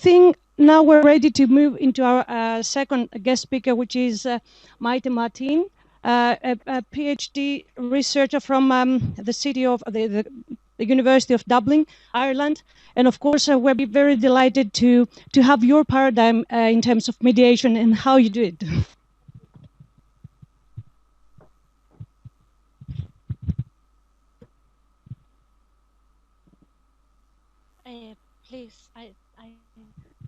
think now we're ready to move into our second guest speaker, which is Mayte Martín, a PhD researcher from the city of the University of Dublin, Ireland. And of course, we'll be very delighted to have your paradigm in terms of mediation and how you do it. Please, I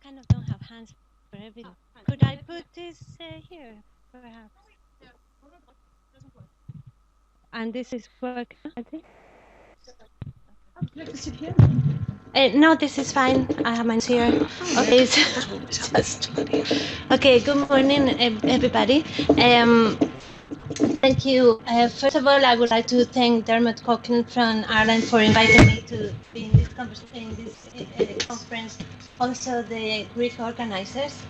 kind of don't have hands for everything. Could I put this here, perhaps? And this is working, I think. No, this is fine. I have mine here. Okay, okay. Good morning, everybody. Thank you. First of all, I would like to thank Dermot Coughlin from Ireland for inviting me to be in this conference. Also, the Greek organizers.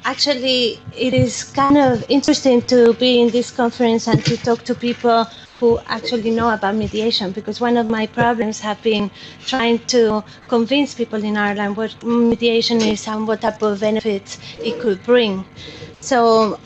Actually, it is kind of interesting to be in this conference and to talk to people who actually know about mediation, because one of my problems have been trying to convince people in Ireland what mediation is and what type of benefits it could bring. So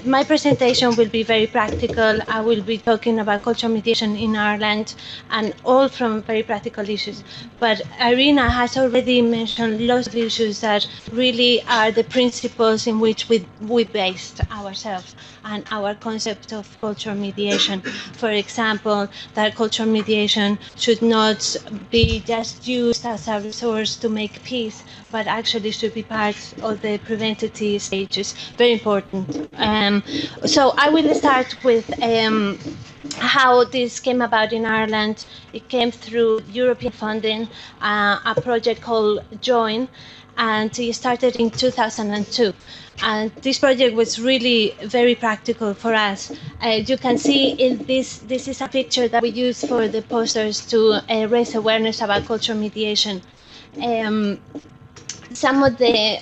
my presentation will be very practical. I will be talking about cultural mediation in Ireland and all from very practical issues. But Irina has already mentioned lots of issues that really are the principles in which we based ourselves and our concept of cultural mediation. For example, that cultural mediation should not be just used as a resource to make peace, but actually should be part of the preventative stages. Very important. So I will start with how this came about in Ireland. It came through European funding, a project called JOIN, and it started in 2002. And this project was really very practical for us. You can see in this is a picture that we use for the posters to raise awareness about cultural mediation. Some of the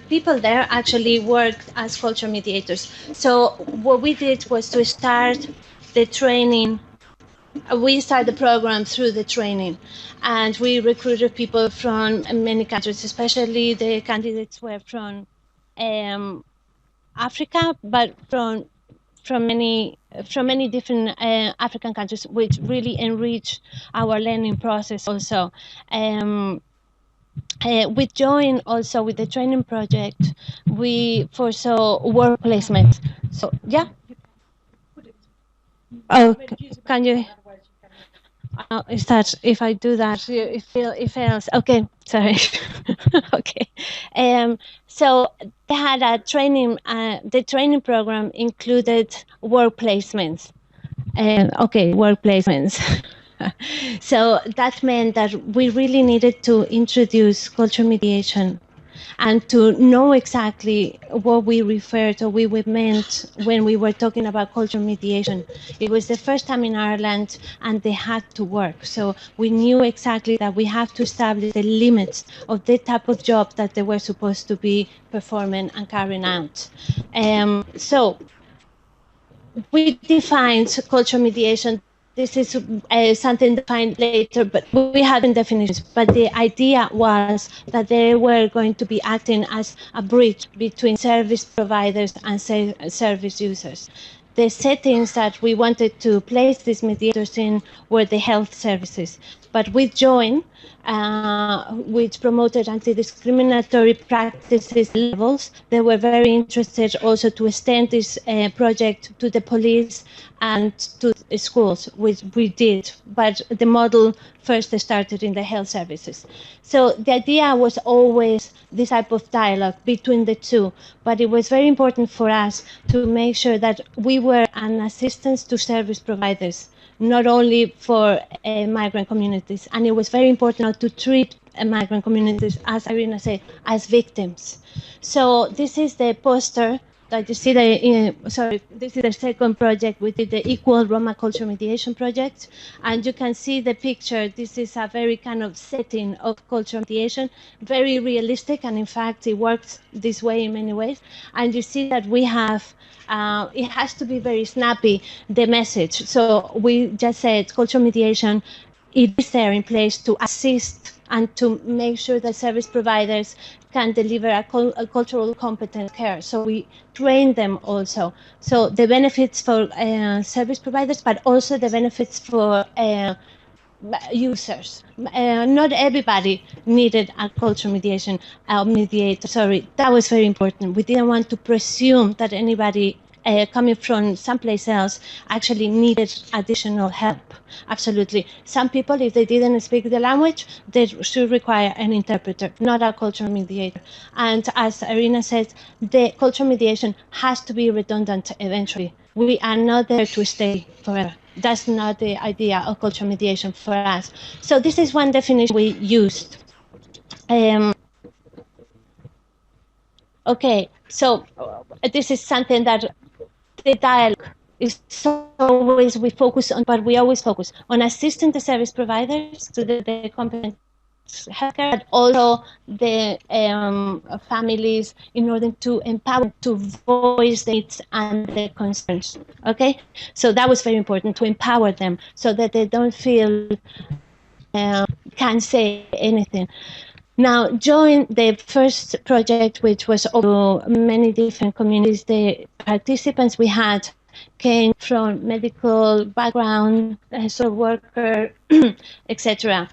people there actually worked as cultural mediators. So what we did was to start the training. We started the program through the training, and we recruited people from many countries, especially the candidates were from Africa, but from many different African countries, which really enrich our learning process also. With JOIN, also with the training project, we foresaw work placement. So yeah. Oh, can you? Is that if I do that, it fails? Okay, sorry. Okay. So they had a training. The training program included work placements. Okay, work placements. So that meant that we really needed to introduce cultural mediation and to know exactly what we referred or we meant when we were talking about cultural mediation. It was the first time in Ireland, and they had to work. So we knew exactly that we have to establish the limits of the type of job that they were supposed to be performing and carrying out. So we defined cultural mediation. This is something defined later, but we had definitions. But the idea was that they were going to be acting as a bridge between service providers and service users. The settings that we wanted to place these mediators in were the health services. But with JOIN, which promoted anti-discriminatory practices levels, they were very interested also to extend this project to the police and to schools, which we did. But the model first started in the health services. So the idea was always this type of dialogue between the two. But it was very important for us to make sure that we were an assistance to service providers, not only for migrant communities. And it was very important not to treat migrant communities, as Irina said, as victims. So this is the poster that you see. This is the second project. We did the Equal Roma Cultural Mediation project. And you can see the picture. This is a very kind of setting of cultural mediation, very realistic. And in fact, it works this way in many ways. And you see that we have it has to be very snappy, the message. So we just said cultural mediation, it is there in place to assist and to make sure that service providers can deliver a cultural competent care. So we train them also. So the benefits for service providers, but also the benefits for users. Not everybody needed a culture mediator. Sorry, that was very important. We didn't want to presume that anybody coming from someplace else actually needed additional help. Absolutely. Some people, if they didn't speak the language, they should require an interpreter, not a cultural mediator. And as Irina said, the cultural mediation has to be redundant eventually. We are not there to stay forever. That's not the idea of cultural mediation for us. So this is one definition we used. Okay, so this is something that the dialogue is always we focus on, but we always focus on assisting the service providers to the competent healthcare, but also the families in order to empower to voice the needs and the concerns. Okay, so that was very important, to empower them so that they don't feel can't say anything. Now, during the first project, which was over many different communities, the participants we had came from medical background, social worker, etc.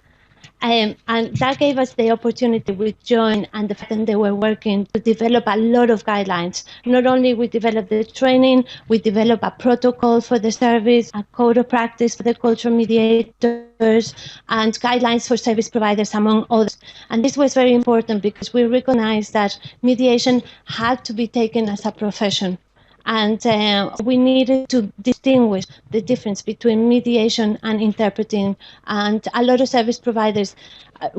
And that gave us the opportunity with Join and the fact that they were working to develop a lot of guidelines. Not only we developed the training, we developed a protocol for the service, a code of practice for the cultural mediators, and guidelines for service providers, among others. And this was very important because we recognized that mediation had to be taken as a profession. And we needed to distinguish the difference between mediation and interpreting. And a lot of service providers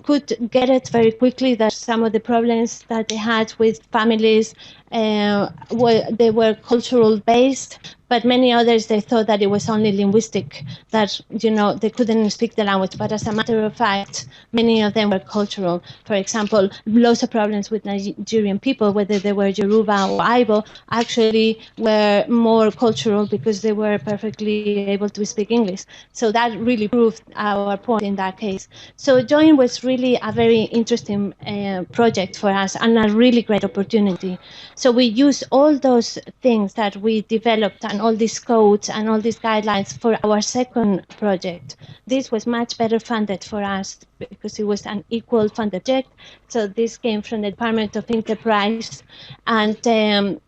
could get it very quickly that some of the problems that they had with families they were cultural based, but many others, they thought that it was only linguistic, that they couldn't speak the language. But as a matter of fact, many of them were cultural. For example, lots of problems with Nigerian people, whether they were Yoruba or Igbo, actually were more cultural because they were perfectly able to speak English. So that really proved our point in that case. So Join was really a very interesting project for us and a really great opportunity. So we used all those things that we developed and all these codes and all these guidelines for our second project. This was much better funded for us because it was an equal funded project. So this came from the Department of Enterprise and the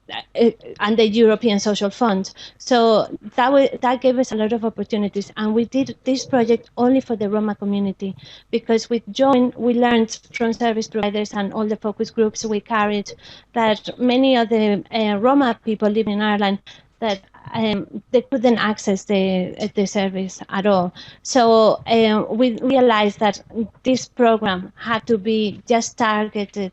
European Social Fund. So that gave us a lot of opportunities. And we did this project only for the Roma community, because with Join, we learned from service providers and all the focus groups we carried that many of the Roma people living in Ireland, that they couldn't access the service at all. So we realized that this program had to be just targeted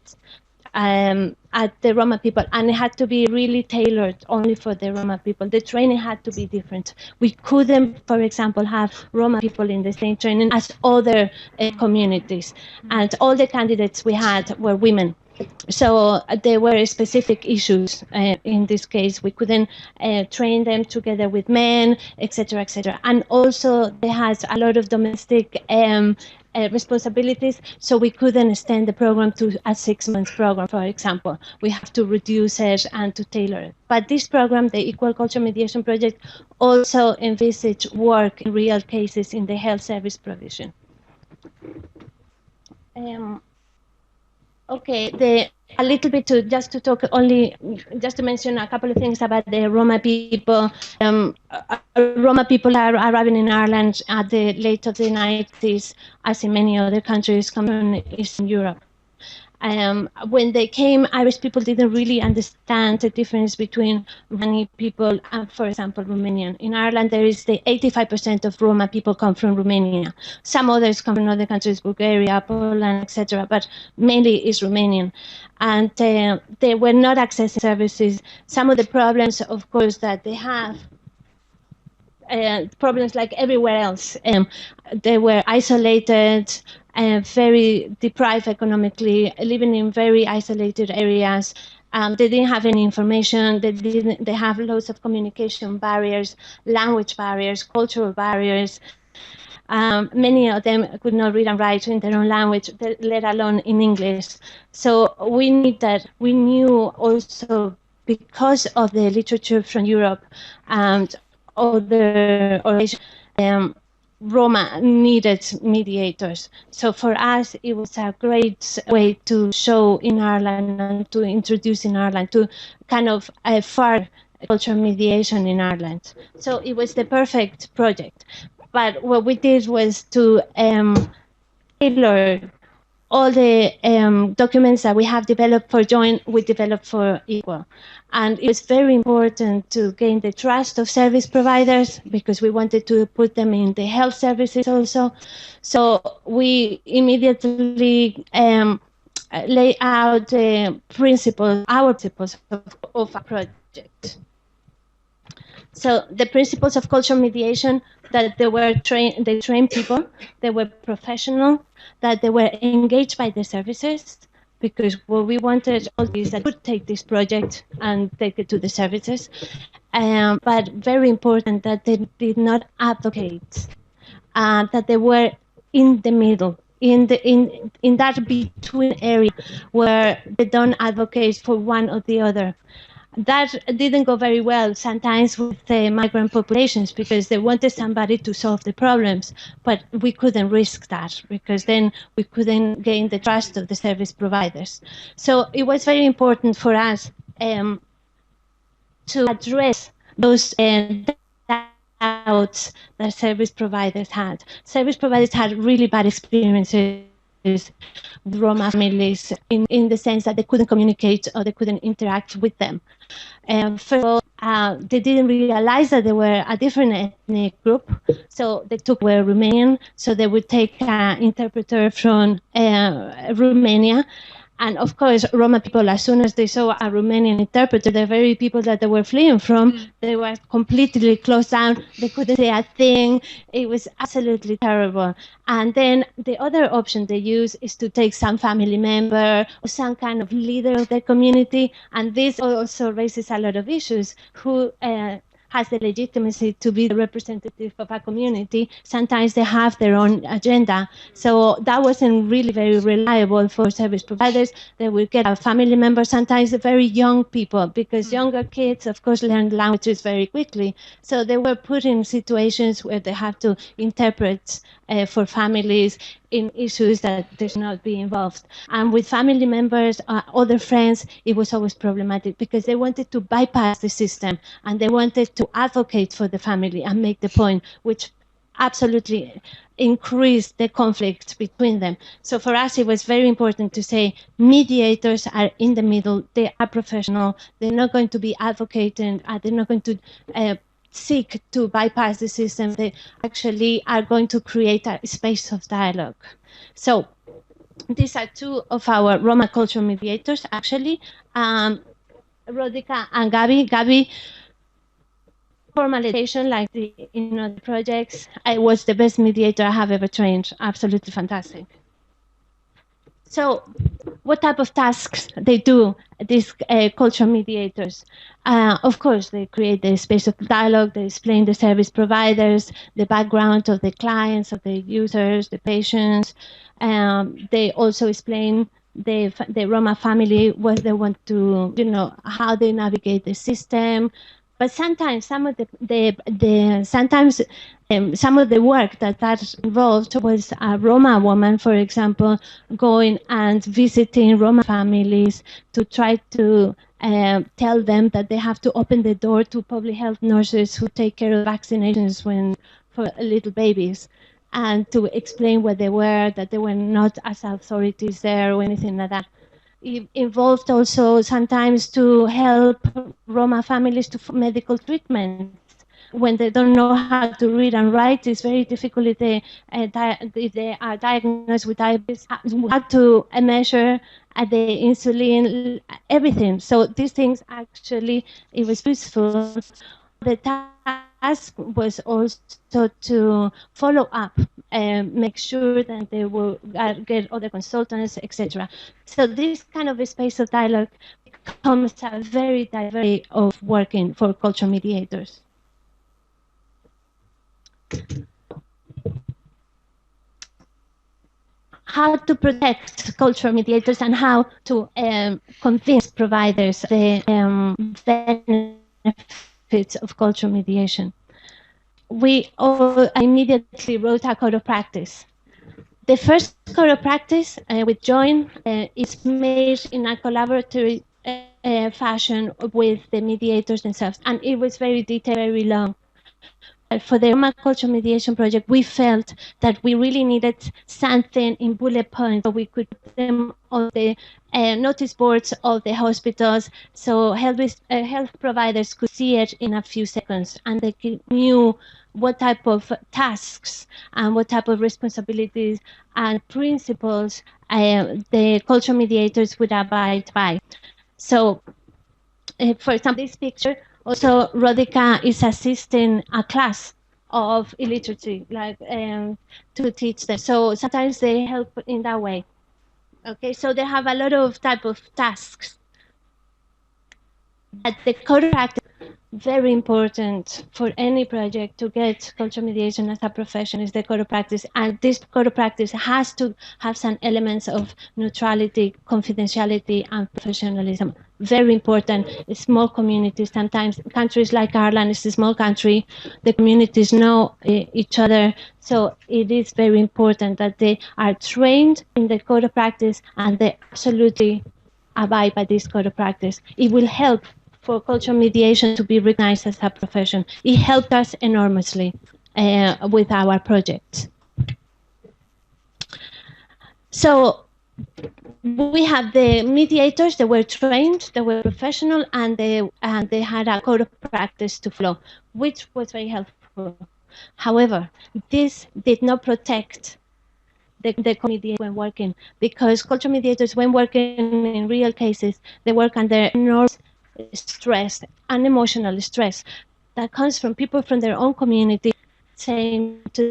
at the Roma people, and it had to be really tailored only for the Roma people. The training had to be different. We couldn't, for example, have Roma people in the same training as other communities. And all the candidates we had were women. So there were specific issues in this case. We couldn't train them together with men, etc., etc. And also they had a lot of domestic responsibilities, so we couldn't extend the program to a 6-month program, for example. We have to reduce it and to tailor it. But this program, the Equal Culture Mediation Project, also envisaged work in real cases in the health service provision. Okay, a little bit just to mention a couple of things about the Roma people. Roma people are arriving in Ireland at the late of the 90s, as in many other countries coming from Eastern Europe. When they came, Irish people didn't really understand the difference between Romani people and, for example, Romanian. In Ireland, there is the 85% of Roma people come from Romania. Some others come from other countries, Bulgaria, Poland, etc., but mainly is Romanian. And they were not accessing services. Some of the problems, of course, that they have, problems like everywhere else. They were isolated, very deprived economically, living in very isolated areas. They didn't have any information. They have lots of communication barriers, language barriers, cultural barriers. Many of them could not read and write in their own language, let alone in English. So we knew also, because of the literature from Europe and other organizations, Roma needed mediators. So for us, it was a great way to show in Ireland and to introduce in Ireland, to kind of further cultural mediation in Ireland. So it was the perfect project. But what we did was to tailor all the documents that we have developed for joint, we developed for equal. And it was very important to gain the trust of service providers, because we wanted to put them in the health services also. So we immediately lay out the principles, our principles of a project. So the principles of cultural mediation, that they trained people, they were professional, that they were engaged by the services, because what we wanted all these that would take this project and take it to the services. But very important that they did not advocate, that they were in the middle, in that between area where they don't advocate for one or the other. That didn't go very well sometimes with the migrant populations, because they wanted somebody to solve the problems, but we couldn't risk that, because then we couldn't gain the trust of the service providers. So it was very important for us to address those doubts that service providers had. Service providers had really bad experiences with Roma families in the sense that they couldn't communicate or they couldn't interact with them. First of all, they didn't realize that they were a different ethnic group, so they were Romanian, so they would take an interpreter from Romania. And of course, Roma people, as soon as they saw a Romanian interpreter, the very people that they were fleeing from, they were completely closed down. They couldn't say a thing. It was absolutely terrible. And then the other option they use is to take some family member or some kind of leader of the community. And this also raises a lot of issues. Who has the legitimacy to be the representative of a community? Sometimes they have their own agenda. So that wasn't really very reliable for service providers. They would get a family member, sometimes very young people, because younger kids, of course, learn languages very quickly. So they were put in situations where they have to interpret for families in issues that they should not be involved. And with family members, other friends, it was always problematic, because they wanted to bypass the system and they wanted to advocate for the family and make the point, which absolutely increased the conflict between them. So for us, it was very important to say mediators are in the middle, they are professional, they're not going to be advocating, they're not going to seek to bypass the system, they actually are going to create a space of dialogue. So these are two of our Roma cultural mediators, actually. Rodica and Gabi. Gabi, formalization, like the projects, I was the best mediator I have ever trained. Absolutely fantastic. So what type of tasks they do, these cultural mediators? Of course, they create the space of dialogue, they explain the service providers, the background of the clients, of the users, the patients. They also explain the Roma family, what they want to, how they navigate the system. But sometimes some of some of the work that involved was a Roma woman, for example, going and visiting Roma families to try to tell them that they have to open the door to public health nurses who take care of vaccinations for little babies, and to explain what they were, that they were not as authorities there or anything like that. It involved also sometimes to help Roma families to medical treatment. When they don't know how to read and write, it's very difficult if they are diagnosed with diabetes, how to measure the insulin, everything. So these things actually, it was useful. The task was also to follow up and make sure that they will get other consultants, etc. So this kind of a space of dialogue becomes a very diverse way of working for cultural mediators. how to protect cultural mediators and how to convince providers the benefits of cultural mediation. We all immediately wrote a code of practice. The first code of practice we joined is made in a collaborative fashion with the mediators themselves, and it was very detailed, very long. But for the Roma Cultural Mediation Project, we felt that we really needed something in bullet points so we could put them on the notice boards of the hospitals, so health providers could see it in a few seconds, and they knew what type of tasks and what type of responsibilities and principles the cultural mediators would abide by. So, for example, this picture, also Rodica is assisting a class of illiteracy, like to teach them. So sometimes they help in that way. Okay, so they have a lot of type of tasks. But the code of practice, very important for any project to get cultural mediation as a profession, is the code of practice. And this code of practice has to have some elements of neutrality, confidentiality, and professionalism. Very important. Small communities, sometimes countries like Ireland is a small country, the communities know each other. So it is very important that they are trained in the code of practice and they absolutely abide by this code of practice. It will help for cultural mediation to be recognized as a profession. It helped us enormously with our project. So we have the mediators, they were trained, they were professional, and they had a code of practice to follow, which was very helpful. However, this did not protect the mediators when working, because cultural mediators, when working in real cases, they work under enormous stress and emotional stress that comes from people from their own community saying to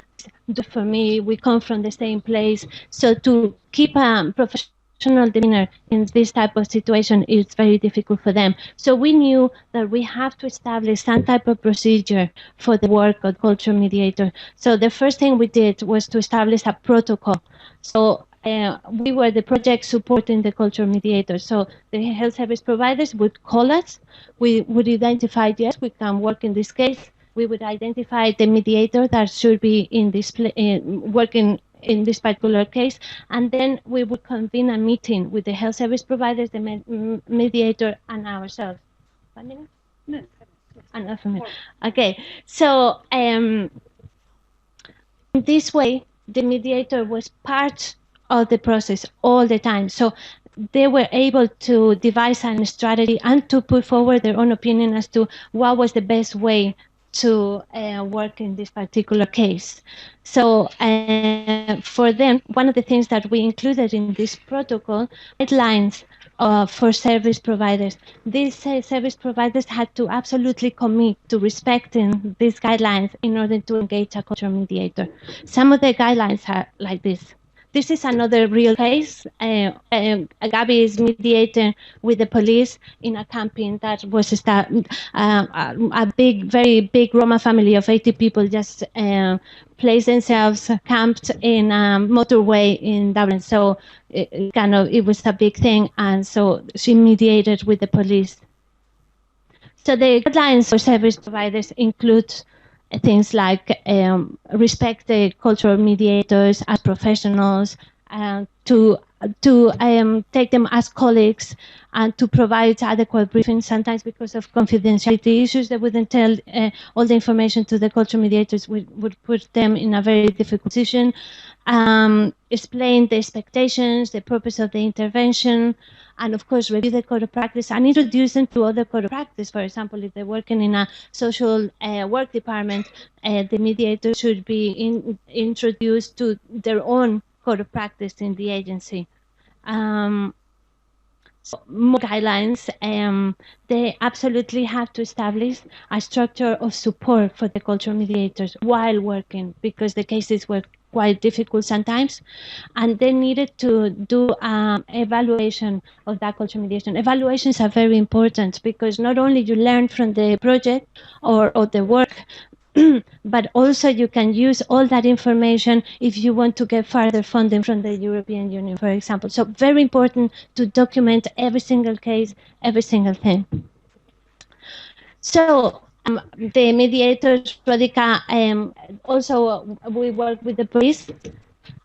do for me, we come from the same place. So to keep a professional demeanor in this type of situation is very difficult for them. So we knew that we have to establish some type of procedure for the work of cultural mediator. So the first thing we did was to establish a protocol. So we were the project supporting the cultural mediators. So the health service providers would call us. We would identify, yes, we can work in this case. We would identify the mediator that should be in this working in this particular case, and then we would convene a meeting with the health service providers, the mediator, and ourselves. 1 minute? No. Enough a minute. Okay. So in this way, the mediator was part of the process all the time. So they were able to devise a strategy and to put forward their own opinion as to what was the best way to work in this particular case. So for them, one of the things that we included in this protocol, guidelines for service providers. These service providers had to absolutely commit to respecting these guidelines in order to engage a cultural mediator. Some of the guidelines are like this. This is another real case. Gabi is mediating with the police in a camping that was a very big Roma family of 80 people just placed themselves camped in a motorway in Dublin. So it was a big thing, and so she mediated with the police. So the guidelines for service providers include things like respect the cultural mediators as professionals, to take them as colleagues, and to provide adequate briefings. Sometimes because of confidentiality issues, they wouldn't tell all the information to the cultural mediators, would put them in a very difficult position. Explain the expectations, the purpose of the intervention, and of course review the code of practice and introduce them to other code of practice. For example, if they're working in a social work department, the mediator should be introduced to their own code of practice in the agency. So more guidelines, they absolutely have to establish a structure of support for the cultural mediators while working, because the cases were quite difficult sometimes, and they needed to do evaluation of that cultural mediation. Evaluations are very important because not only you learn from the project or the work, but also you can use all that information if you want to get further funding from the European Union, for example. So very important to document every single case, every single thing. So the mediators, Rodica, also we work with the police,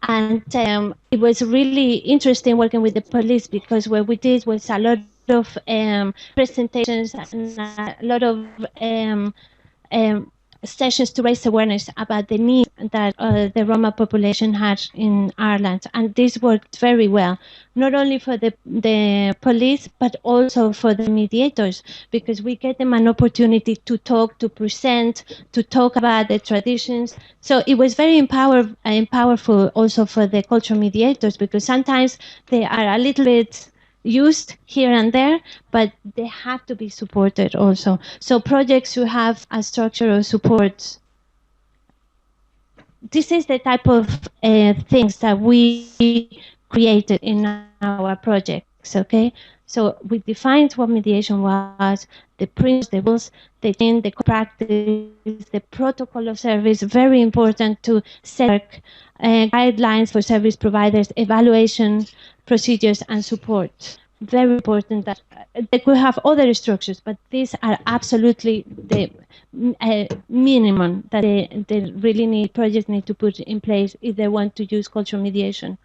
and it was really interesting working with the police, because what we did was a lot of presentations and a lot of um, sessions to raise awareness about the needs that the Roma population had in Ireland. And this worked very well, not only for the police, but also for the mediators, because we get them an opportunity to talk, to present, to talk about the traditions. So it was very powerful also for the cultural mediators, because sometimes they are a little bit used here and there, but they have to be supported also. So projects who have a structure of support, this is the type of things that we created in our projects, okay? So we defined what mediation was, the principles, the rules, the practice, the protocol of service, very important to set guidelines for service providers, evaluation, procedures, and support. Very important that they could have other structures, but these are absolutely the minimum that they really need, projects need to put in place if they want to use cultural mediation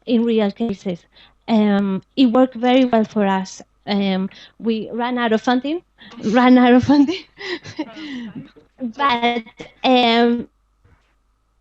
in real cases. It worked very well for us. We ran out of funding, but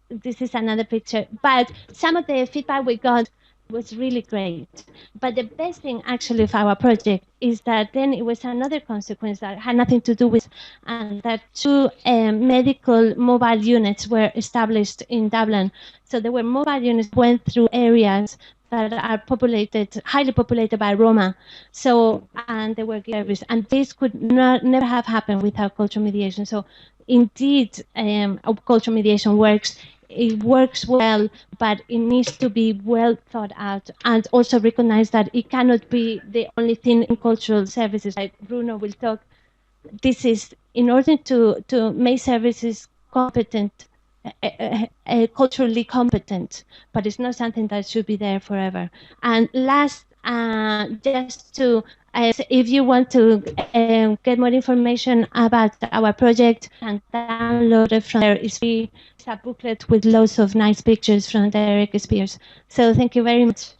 this is another picture. But some of the feedback we got was really great. But the best thing actually of our project is that then it was another consequence that had nothing to do with, and that two medical mobile units were established in Dublin. So there were mobile units that went through areas that are populated, highly populated by Roma. So, and they were service, and this could never have happened without cultural mediation. So indeed, cultural mediation works. It works well, but it needs to be well thought out, and also recognize that it cannot be the only thing in cultural services. Like Bruno will talk, this is in order to make services competent, culturally competent, but it's not something that should be there forever. And last, just to, if you want to get more information about our project and download it from there, it's free. It's a booklet with lots of nice pictures from Derek Spears. So thank you very much.